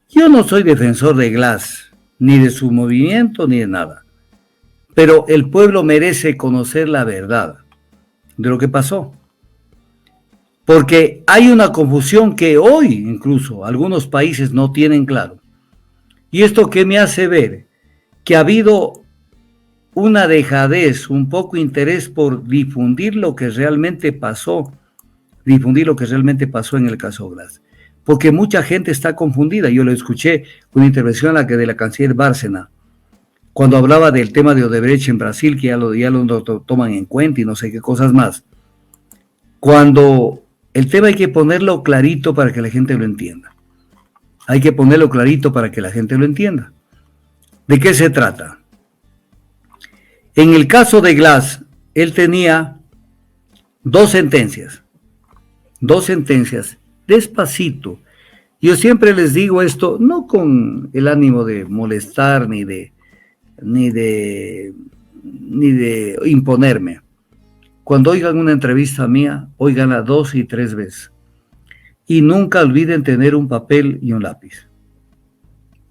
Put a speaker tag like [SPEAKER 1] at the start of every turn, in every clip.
[SPEAKER 1] Yo no soy defensor de Glass, ni de su movimiento, ni de nada. Pero el pueblo merece conocer la verdad de lo que pasó. Porque hay una confusión que hoy incluso algunos países no tienen claro. Y esto que me hace ver que ha habido una dejadez, un poco interés por difundir lo que realmente pasó, en el caso Glass. Porque mucha gente está confundida. Yo lo escuché una intervención de la canciller Bárcena, cuando hablaba del tema de Odebrecht en Brasil, que ya lo toman en cuenta y no sé qué cosas más. Cuando el tema hay que ponerlo clarito para que la gente lo entienda. Hay que ponerlo clarito para que la gente lo entienda. ¿De qué se trata? En el caso de Glass, él tenía dos sentencias, despacito. Yo siempre les digo esto, no con el ánimo de molestar ni de imponerme. Cuando oigan una entrevista mía, óiganla 2 y 3 veces. Y nunca olviden tener un papel y un lápiz.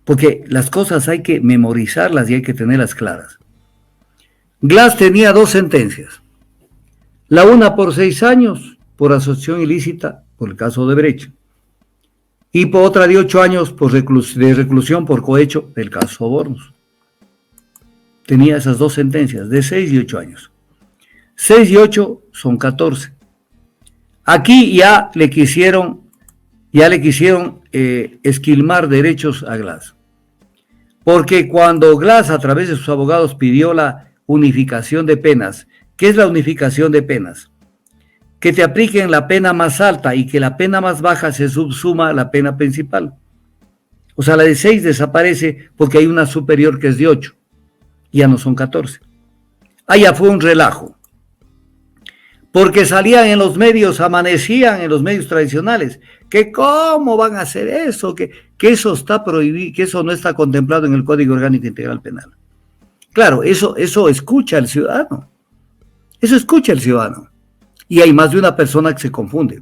[SPEAKER 1] Porque las cosas hay que memorizarlas y hay que tenerlas claras. Glass tenía dos sentencias. La una por 6 años por asociación ilícita por el caso de Odebrecht. Y por otra de 8 años de reclusión por cohecho del caso Sobornos. Tenía esas dos sentencias de 6 y 8 años. 6 y 8 son 14. Aquí ya le quisieron esquilmar derechos a Glass. Porque cuando Glass a través de sus abogados pidió la unificación de penas, ¿qué es la unificación de penas? Que te apliquen la pena más alta y que la pena más baja se subsuma a la pena principal. O sea, la de 6 desaparece porque hay una superior que es de 8. Ya no son 14. Allá fue un relajo. Porque salían en los medios, amanecían en los medios tradicionales, que cómo van a hacer eso, que eso está prohibido, que eso no está contemplado en el Código Orgánico Integral Penal. Claro, eso escucha el ciudadano. Eso escucha el ciudadano. Y hay más de una persona que se confunde.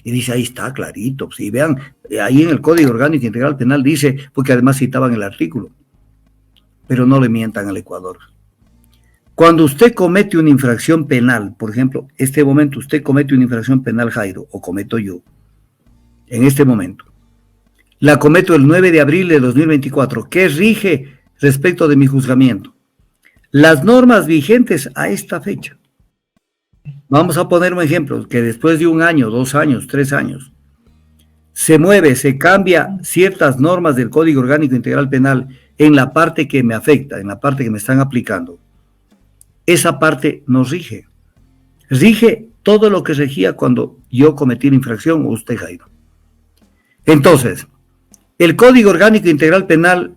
[SPEAKER 1] Y dice, ahí está, clarito. Si vean, ahí en el Código Orgánico Integral Penal dice, porque además citaban el artículo. Pero no le mientan al Ecuador. Cuando usted comete una infracción penal, por ejemplo, este momento usted comete una infracción penal, Jairo, o cometo yo, en este momento, la cometo el 9 de abril de 2024, ¿qué rige respecto de mi juzgamiento? Las normas vigentes a esta fecha. Vamos a poner un ejemplo, que después de 1 año, 2 años, 3 años, se mueve, se cambia ciertas normas del Código Orgánico Integral Penal en la parte que me afecta, en la parte que me están aplicando. Esa parte nos rige. Rige todo lo que regía cuando yo cometí la infracción o usted, Jairo. Entonces, el Código Orgánico Integral Penal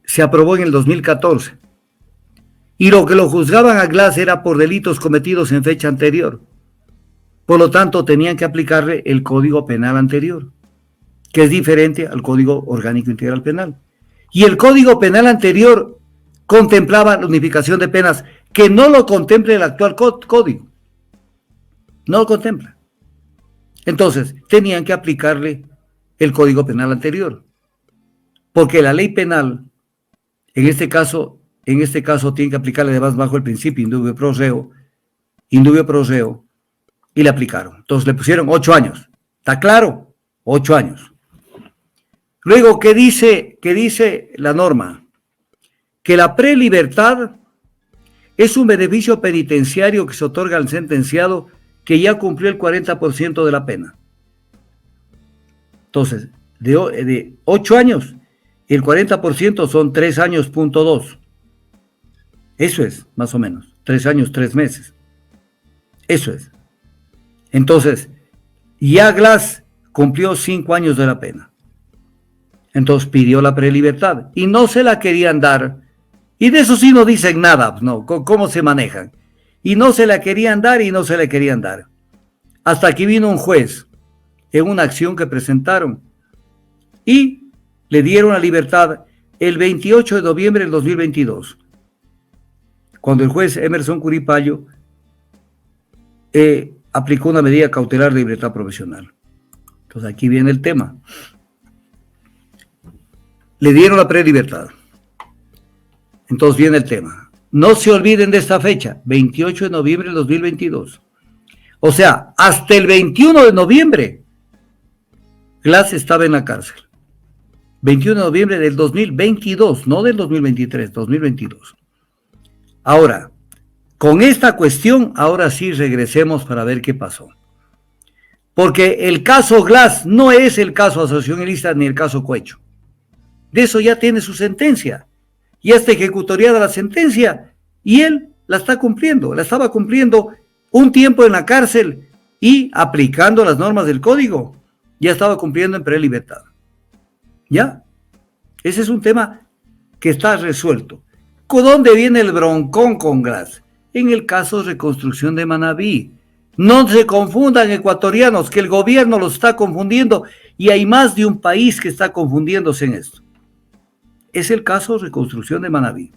[SPEAKER 1] se aprobó en el 2014 y lo que lo juzgaban a Glass era por delitos cometidos en fecha anterior. Por lo tanto, tenían que aplicarle el Código Penal anterior, que es diferente al Código Orgánico Integral Penal. Y el Código Penal anterior contemplaba la unificación de penas, que no lo contempla el actual código. No lo contempla. Entonces, tenían que aplicarle el Código Penal anterior. Porque la ley penal, en este caso tiene que aplicarle además bajo el principio indubio pro reo, y le aplicaron. Entonces le pusieron 8 años. ¿Está claro? 8 años. Luego, ¿qué dice la norma? Que la prelibertad es un beneficio penitenciario que se otorga al sentenciado que ya cumplió el 40% de la pena. Entonces, de 8 años, el 40% son 3 años, punto 2. Eso es, más o menos, 3 años, 3 meses. Eso es. Entonces, ya Glass cumplió 5 años de la pena. Entonces pidió la prelibertad y no se la querían dar. Y de eso sí no dicen nada, no, cómo se manejan. Y no se la querían dar y no se la querían dar. Hasta que vino un juez en una acción que presentaron y le dieron la libertad el 28 de noviembre del 2022. Cuando el juez Emerson Curipallo aplicó una medida cautelar de libertad provisional. Entonces aquí viene el tema. le dieron la prelibertad. Entonces viene el tema. No se olviden de esta fecha, 28 de noviembre de 2022. O sea, hasta el 21 de noviembre, Glass estaba en la cárcel. 21 de noviembre del 2022, no del 2023, 2022. Ahora, con esta cuestión, ahora sí regresemos para ver qué pasó. Porque el caso Glass no es el caso Asociación Ilícita ni el caso Cuecho. De eso ya tiene su sentencia. Ya está ejecutoriada la sentencia y él la está cumpliendo. La estaba cumpliendo un tiempo en la cárcel y aplicando las normas del código. Ya estaba cumpliendo en prelibertad. ¿Ya? Ese es un tema que está resuelto. ¿Dónde viene el broncón con Glass? En el caso de reconstrucción de Manabí. No se confundan, ecuatorianos, que el gobierno los está confundiendo y hay más de un país que está confundiéndose en esto. Es el caso de reconstrucción de Manabí.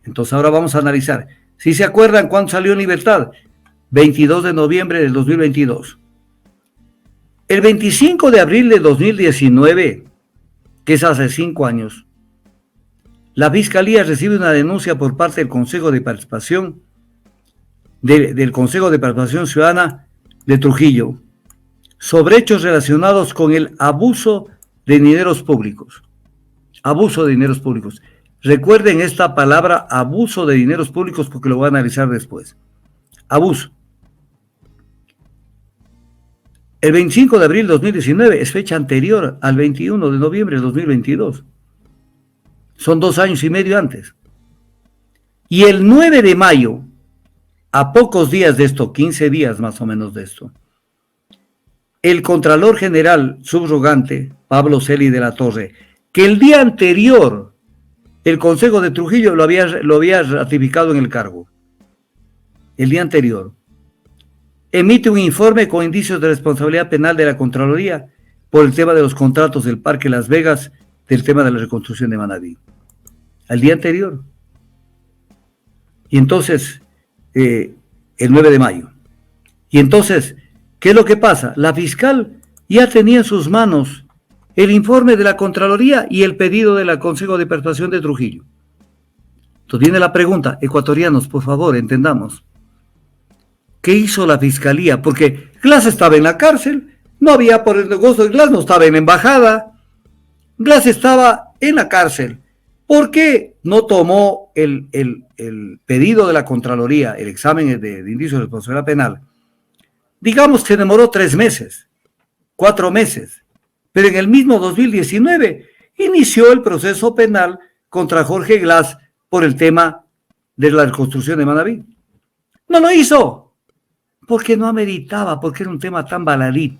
[SPEAKER 1] Entonces ahora vamos a analizar. ¿Sí se acuerdan cuándo salió en libertad? 22 de noviembre del 2022. El 25 de abril de 2019, que es hace 5 años, la Fiscalía recibe una denuncia por parte del Consejo de Participación del Consejo de Participación Ciudadana de Trujillo sobre hechos relacionados con el abuso de dineros públicos. Abuso de dineros públicos. Recuerden esta palabra, abuso de dineros públicos, porque lo voy a analizar después. Abuso. El 25 de abril de 2019 es fecha anterior al 21 de noviembre de 2022. Son 2 años y medio antes. Y el 9 de mayo, a pocos días de esto, 15 días más o menos de esto, el Contralor General subrogante, Pablo Celi de la Torre, que el día anterior el Consejo de Trujillo lo había ratificado en el cargo, el día anterior, emite un informe con indicios de responsabilidad penal de la Contraloría por el tema de los contratos del Parque Las Vegas, del tema de la reconstrucción de Manabí, al día anterior. Y entonces, el 9 de mayo. Y entonces, ¿qué es lo que pasa? La fiscal ya tenía en sus manos el informe de la Contraloría y el pedido del Consejo de Participación de Trujillo. Entonces viene la pregunta, ecuatorianos, por favor, entendamos. ¿Qué hizo la fiscalía? Porque Glass estaba en la cárcel, no había por el negocio de Glass, no estaba en la embajada. Glass estaba en la cárcel. ¿Por qué no tomó el pedido de la Contraloría, el examen de indicios de responsabilidad penal? Digamos que demoró 3 meses, 4 meses, pero en el mismo 2019 inició el proceso penal contra Jorge Glass por el tema de la reconstrucción de Manabí. No lo hizo, porque no ameritaba, porque era un tema tan baladí,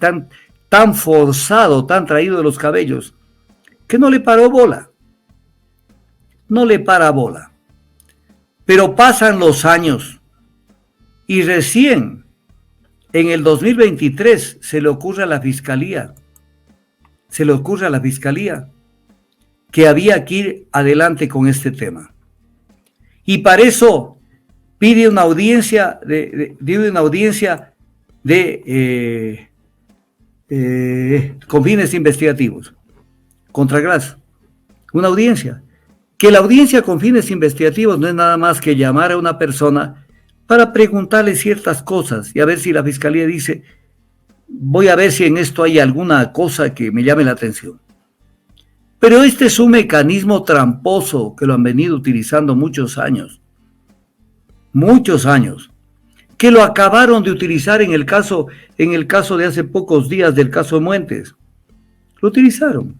[SPEAKER 1] tan forzado, tan traído de los cabellos, que no le paró bola. No le para bola. Pero pasan los años y recién en el 2023 se le ocurre a la fiscalía, que había que ir adelante con este tema. Y para eso pide una audiencia con fines investigativos contra Glass. Una audiencia. Que la audiencia con fines investigativos no es nada más que llamar a una persona para preguntarle ciertas cosas y a ver si la fiscalía dice, voy a ver si en esto hay alguna cosa que me llame la atención. Pero este es un mecanismo tramposo que lo han venido utilizando muchos años, que lo acabaron de utilizar en el caso de hace pocos días del caso de Muentes. Lo utilizaron.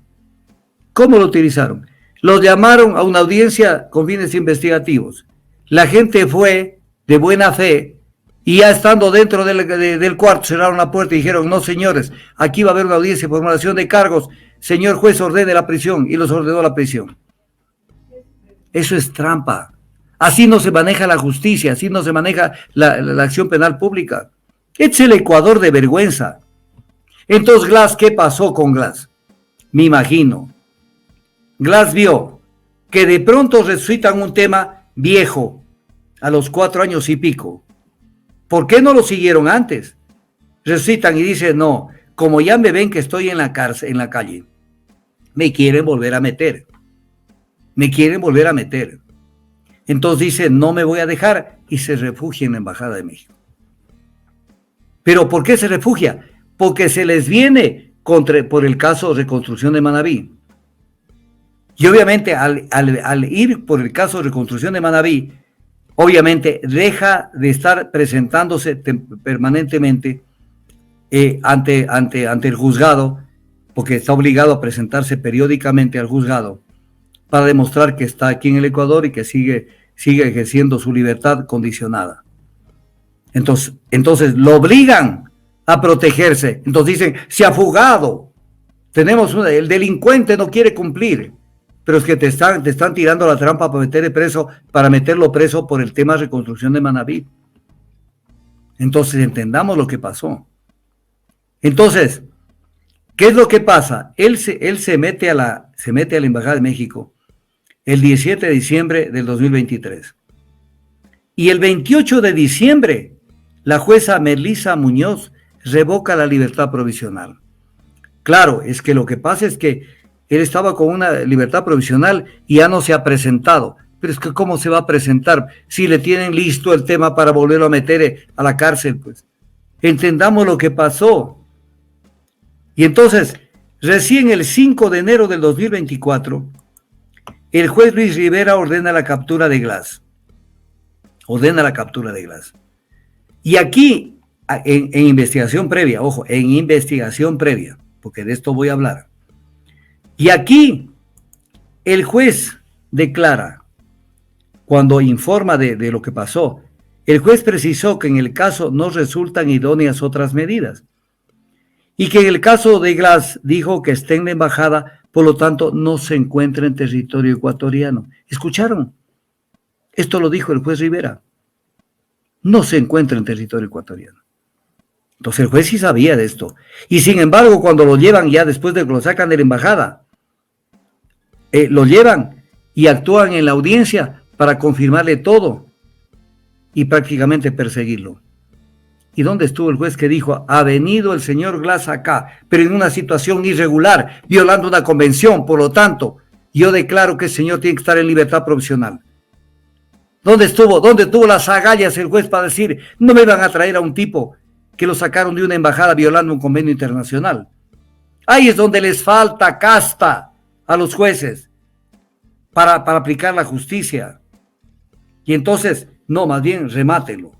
[SPEAKER 1] ¿Cómo lo utilizaron? Los llamaron a una audiencia con fines investigativos. La gente fue de buena fe y ya estando dentro del cuarto cerraron la puerta y dijeron, no señores, aquí va a haber una audiencia de formulación de cargos, señor juez ordene la prisión, y los ordenó la prisión. Eso es trampa. Así no se maneja la justicia, así no se maneja la acción penal pública. Este es el Ecuador de vergüenza. Entonces Glass, ¿qué pasó con Glass? Me imagino. Glass vio que de pronto resucitan un tema viejo a los 4 años y pico. ¿Por qué no lo siguieron antes? Resucitan y dicen, no, como ya me ven que estoy en la cárcel, en la calle, me quieren volver a meter. me quieren volver a meter. Entonces dice, no me voy a dejar, y se refugia en la Embajada de México. ¿Pero por qué se refugia? Porque se les viene por el caso de reconstrucción de Manabí. Y obviamente al ir por el caso de reconstrucción de Manabí, obviamente deja de estar presentándose permanentemente ante el juzgado, porque está obligado a presentarse periódicamente al juzgado para demostrar que está aquí en el Ecuador y que sigue ejerciendo su libertad condicionada. Entonces lo obligan a protegerse. Entonces dicen, se ha fugado. El delincuente no quiere cumplir, pero es que te están tirando la trampa para meterlo preso por el tema de reconstrucción de Manabí. Entonces entendamos lo que pasó. Entonces, ¿qué es lo que pasa? Él se mete a la Embajada de México el 17 de diciembre del 2023. Y el 28 de diciembre, la jueza Melissa Muñoz revoca la libertad provisional. Claro, es que lo que pasa es que él estaba con una libertad provisional y ya no se ha presentado. Pero es que ¿cómo se va a presentar si le tienen listo el tema para volverlo a meter a la cárcel? Pues entendamos lo que pasó. Y entonces, recién el 5 de enero del 2024, el juez Luis Rivera ordena la captura de Glass. Y aquí, en investigación previa, ojo, en investigación previa, porque de esto voy a hablar. Y aquí, el juez declara, cuando informa de lo que pasó, el juez precisó que en el caso no resultan idóneas otras medidas. Y que en el caso de Glass dijo que está en la embajada, por lo tanto no se encuentra en territorio ecuatoriano. ¿Escucharon? Esto lo dijo el juez Rivera. No se encuentra en territorio ecuatoriano. Entonces el juez sí sabía de esto. Y sin embargo, cuando lo llevan ya después de que lo sacan de la embajada, lo llevan y actúan en la audiencia para confirmarle todo y prácticamente perseguirlo. ¿Y dónde estuvo el juez que dijo, ha venido el señor Glass acá, pero en una situación irregular, violando una convención, por lo tanto, yo declaro que el señor tiene que estar en libertad provisional? ¿Dónde tuvo las agallas el juez para decir, no me van a traer a un tipo que lo sacaron de una embajada violando un convenio internacional? Ahí es donde les falta casta a los jueces para aplicar la justicia. Y entonces, no, más bien remátenlo.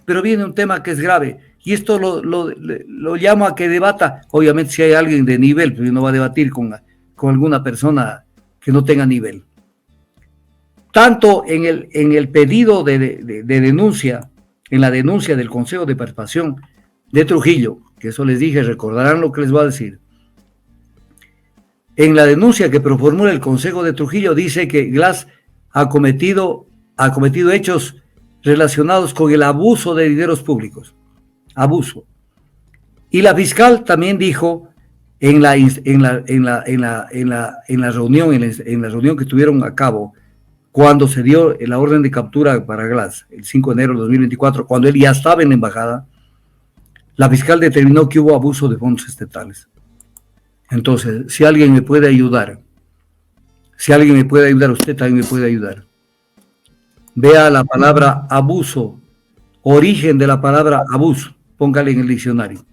[SPEAKER 1] Pero viene un tema que es grave, y esto lo llamo a que debata, obviamente si hay alguien de nivel, pero no va a debatir con alguna persona que no tenga nivel. Tanto en el pedido de denuncia, en la denuncia del Consejo de Participación de Trujillo, que eso les dije, recordarán lo que les voy a decir. En la denuncia que formula el Consejo de Trujillo dice que Glass ha cometido hechos relacionados con el abuso de dineros públicos. Abuso. Y la fiscal también dijo en la reunión que tuvieron a cabo cuando se dio la orden de captura para Glass, el 5 de enero de 2024, cuando él ya estaba en la embajada, la fiscal determinó que hubo abuso de fondos estatales. Entonces, si alguien me puede ayudar, usted también me puede ayudar. Vea la palabra abuso, origen de la palabra abuso, póngale en el diccionario.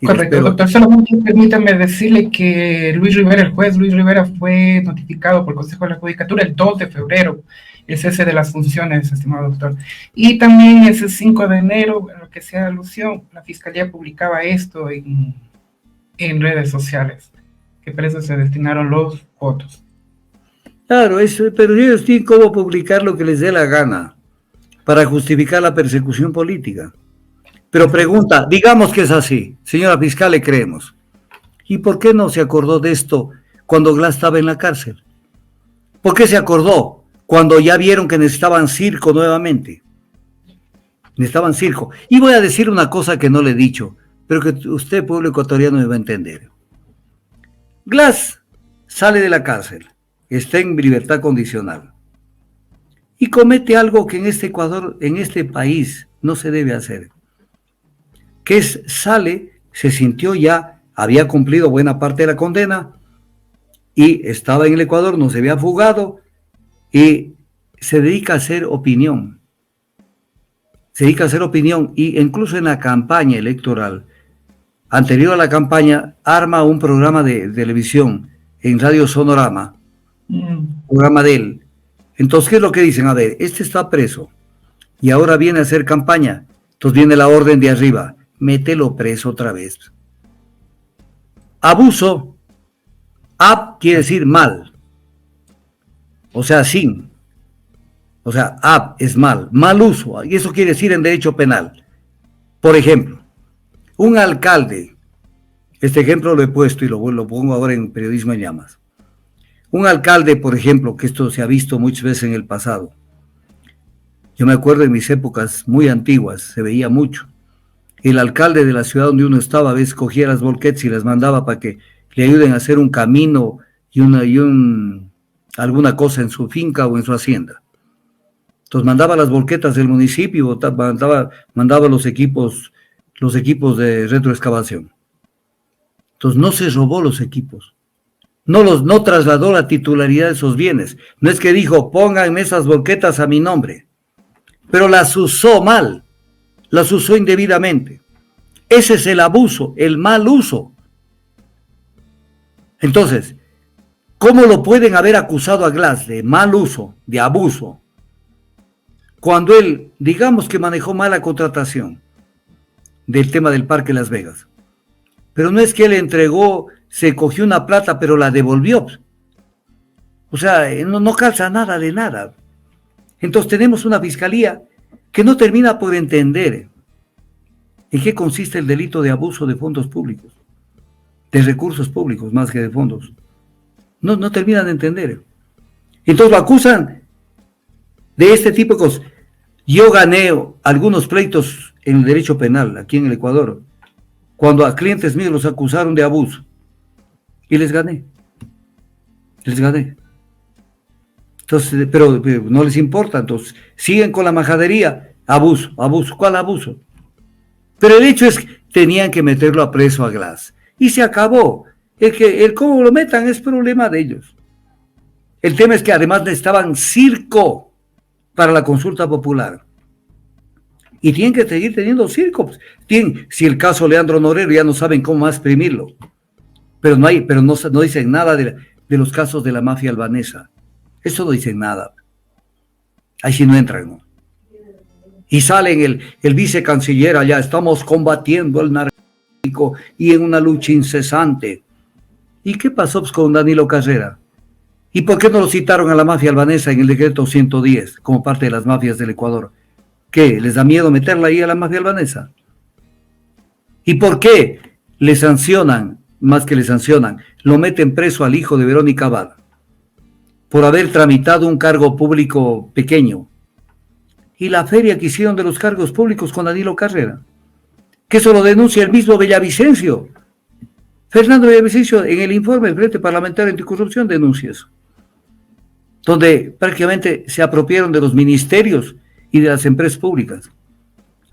[SPEAKER 2] Correcto, doctor. Solamente permítame decirle que el juez Luis Rivera fue notificado por el Consejo de la Judicatura el 2 de febrero, el cese de las funciones, estimado doctor. Y también ese 5 de enero, en lo que sea alusión, la Fiscalía publicaba esto en redes sociales, que por eso se destinaron los votos.
[SPEAKER 1] Claro, pero ellos tienen cómo publicar lo que les dé la gana para justificar la persecución política. Pero pregunta, digamos que es así, señora fiscal, le creemos. ¿Y por qué no se acordó de esto cuando Glass estaba en la cárcel? ¿Por qué se acordó cuando ya vieron que necesitaban circo nuevamente? Necesitaban circo. Y voy a decir una cosa que no le he dicho, pero que usted, pueblo ecuatoriano, me va a entender. Glass sale de la cárcel, está en libertad condicional y comete algo que en este Ecuador, en este país, no se debe hacer, que se sintió ya, había cumplido buena parte de la condena y estaba en el Ecuador, no se había fugado y se dedica a hacer opinión. Se dedica a hacer opinión y incluso en la campaña electoral, anterior a la campaña, arma un programa de televisión en Radio Sonorama, programa de él. Entonces, ¿qué es lo que dicen? A ver, este está preso y ahora viene a hacer campaña. Entonces viene la orden de arriba, mételo preso otra vez. Abuso, ab quiere decir mal, o sea, sin. O sea, ab es mal uso, y eso quiere decir en derecho penal. Por ejemplo, un alcalde, este ejemplo lo he puesto y lo pongo ahora en Periodismo en Llamas. Un alcalde, por ejemplo, que esto se ha visto muchas veces en el pasado. Yo me acuerdo en mis épocas muy antiguas, se veía mucho. El alcalde de la ciudad donde uno estaba, a veces cogía las volquetas y las mandaba para que le ayuden a hacer un camino y alguna cosa en su finca o en su hacienda. Entonces mandaba las volquetas del municipio, mandaba los equipos de retroexcavación. Entonces no se robó los equipos. No trasladó la titularidad de esos bienes. No es que dijo, pónganme esas volquetas a mi nombre. Pero las usó mal. Las usó indebidamente. Ese es el abuso, el mal uso. Entonces, ¿cómo lo pueden haber acusado a Glass de mal uso, de abuso? Cuando él, digamos que manejó mala contratación del tema del Parque Las Vegas. Pero no es que él entregó, se cogió una plata, pero la devolvió. O sea, no calza nada de nada. Entonces tenemos una fiscalía que no termina por entender en qué consiste el delito de abuso de fondos públicos, de recursos públicos más que de fondos. No terminan de entender. Entonces lo acusan de este tipo de cosas. Yo gané algunos pleitos en el derecho penal aquí en el Ecuador, cuando a clientes míos los acusaron de abuso. Y les gané. Entonces, pero no les importa, entonces siguen con la majadería. Abuso. ¿Cuál abuso? Pero el hecho es que tenían que meterlo a preso a Glass. Y se acabó. El cómo lo metan es problema de ellos. El tema es que además necesitaban circo para la consulta popular. Y tienen que seguir teniendo circo. Si el caso Leandro Norero ya no saben cómo más exprimirlo. Pero no dicen nada de los casos de la mafia albanesa. Eso no dicen nada. Ahí sí no entran, ¿no? Y salen el vicecanciller allá, estamos combatiendo el narcotráfico y en una lucha incesante. ¿Y qué pasó con Danilo Carrera? ¿Y por qué no lo citaron a la mafia albanesa en el decreto 110 como parte de las mafias del Ecuador? ¿Qué? ¿Les da miedo meterla ahí a la mafia albanesa? ¿Y por qué le sancionan, más que le sancionan, lo meten preso al hijo de Verónica Abad por haber tramitado un cargo público pequeño? Y la feria que hicieron de los cargos públicos con Danilo Carrera, que eso lo denuncia el mismo Villavicencio. Fernando Villavicencio en el informe del Frente Parlamentario Anticorrupción denuncia eso, donde prácticamente se apropiaron de los ministerios y de las empresas públicas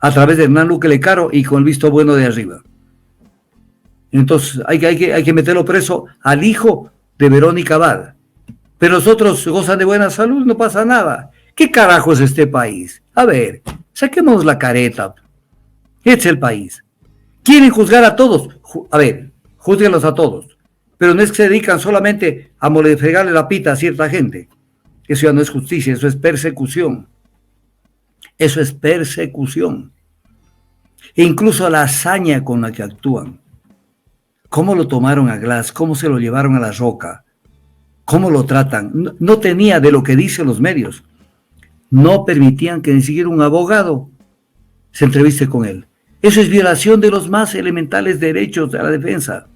[SPEAKER 1] a través de Hernán Luque Lecaro y con el visto bueno de arriba. Entonces hay que meterlo preso al hijo de Verónica Abad. Pero los otros gozan de buena salud, no pasa nada. ¿Qué carajo es este país? A ver, saquemos la careta. Este es el país. Quieren juzgar a todos. A ver, júzguenlos a todos. Pero no es que se dedican solamente a fregarle la pita a cierta gente. Eso ya no es justicia, eso es persecución. Eso es persecución. E incluso la hazaña con la que actúan. ¿Cómo lo tomaron a Glass? ¿Cómo se lo llevaron a la roca? ¿Cómo lo tratan? No tenía, de lo que dicen los medios, no permitían que ni siquiera un abogado se entreviste con él. Eso es violación de los más elementales derechos de la defensa.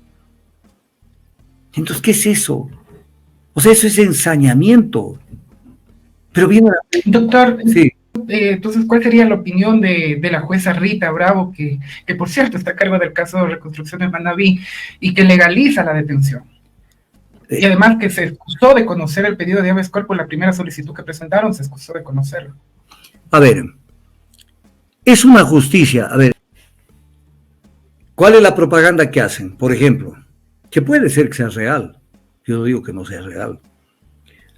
[SPEAKER 1] Entonces, ¿qué es eso? O sea, eso es ensañamiento. Pero viene...
[SPEAKER 2] Doctor,
[SPEAKER 1] sí.
[SPEAKER 2] Entonces, ¿cuál sería la opinión de la jueza Rita Bravo, que por cierto está a cargo del caso de reconstrucción de Manabí y que legaliza la detención? Y además que se excusó de conocer el pedido de habeas corpus, la primera solicitud que presentaron, se excusó de conocerlo.
[SPEAKER 1] A ver, es una justicia. A ver, ¿cuál es la propaganda que hacen? Por ejemplo, que puede ser que sea real. Yo no digo que no sea real.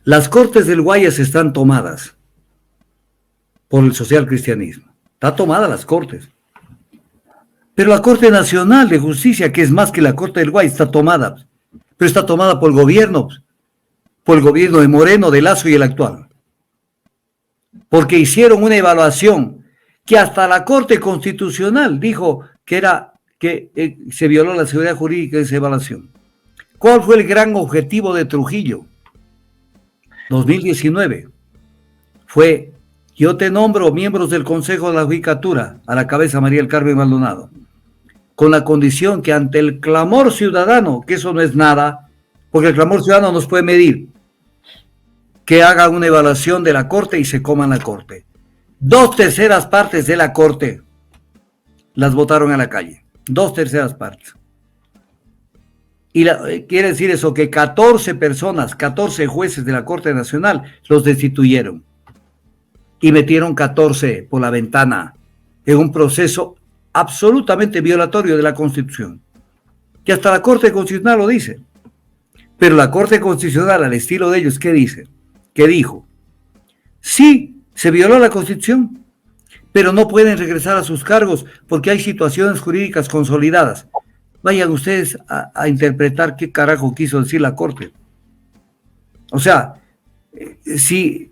[SPEAKER 1] Las Cortes del Guayas están tomadas por el social cristianismo. Está tomada las Cortes. Pero la Corte Nacional de Justicia, que es más que la Corte del Guayas, está tomada. Pero está tomada por el gobierno de Moreno, de Lazo y el actual. Porque hicieron una evaluación que hasta la Corte Constitucional dijo que se violó la seguridad jurídica de esa evaluación. ¿Cuál fue el gran objetivo de Trujillo? 2019 fue: yo te nombro miembros del Consejo de la Judicatura, a la cabeza María del Carmen Maldonado, con la condición que ante el clamor ciudadano, que eso no es nada, porque el clamor ciudadano nos puede medir, que hagan una evaluación de la Corte y se coman la Corte. 2/3 partes de la Corte las votaron a la calle. 2/3 partes. Y quiere decir eso, que 14 personas, 14 jueces de la Corte Nacional los destituyeron. Y metieron 14 por la ventana en un proceso absolutamente violatorio de la Constitución. Que hasta la Corte Constitucional lo dice. Pero la Corte Constitucional, al estilo de ellos, ¿qué dice? ¿Qué dijo? Sí, se violó la Constitución, pero no pueden regresar a sus cargos porque hay situaciones jurídicas consolidadas. Vayan ustedes a interpretar qué carajo quiso decir la Corte. O sea, si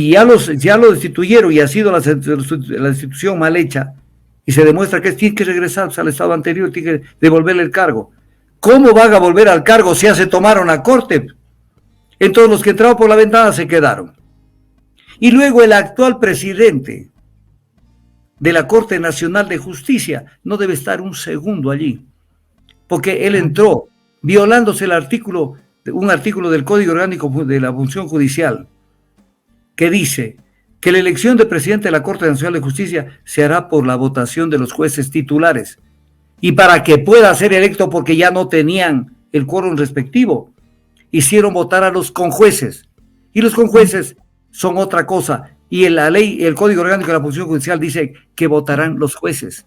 [SPEAKER 1] ya lo destituyeron y ha sido la destitución mal hecha y se demuestra que tiene que regresar al estado anterior, tiene que devolverle el cargo. ¿Cómo van a volver al cargo si ya se tomaron la Corte? Entonces los que entraron por la ventana se quedaron. Y luego el actual presidente de la Corte Nacional de Justicia no debe estar un segundo allí, porque él entró violándose un artículo del Código Orgánico de la Función Judicial, que dice que la elección de presidente de la Corte Nacional de Justicia se hará por la votación de los jueces titulares. Y para que pueda ser electo, porque ya no tenían el quórum respectivo, hicieron votar a los conjueces. Y los conjueces son otra cosa. Y en la ley, el Código Orgánico de la Función Judicial dice que votarán los jueces.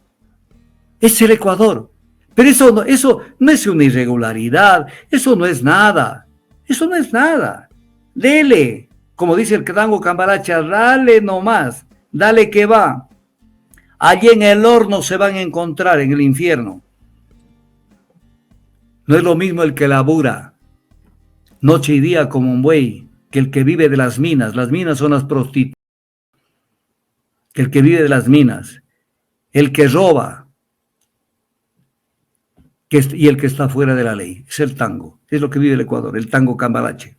[SPEAKER 1] Es el Ecuador. Pero eso no es una irregularidad, eso no es nada. Eso no es nada. Dele, como dice el Tango Cambalache, dale nomás, dale que va. Allí en el horno se van a encontrar, en el infierno. No es lo mismo el que labura noche y día como un buey que el que vive de las minas. Las minas son las prostitutas. El que vive de las minas, el que roba y el que está fuera de la ley. Es el tango, es lo que vive el Ecuador, el tango Cambalache.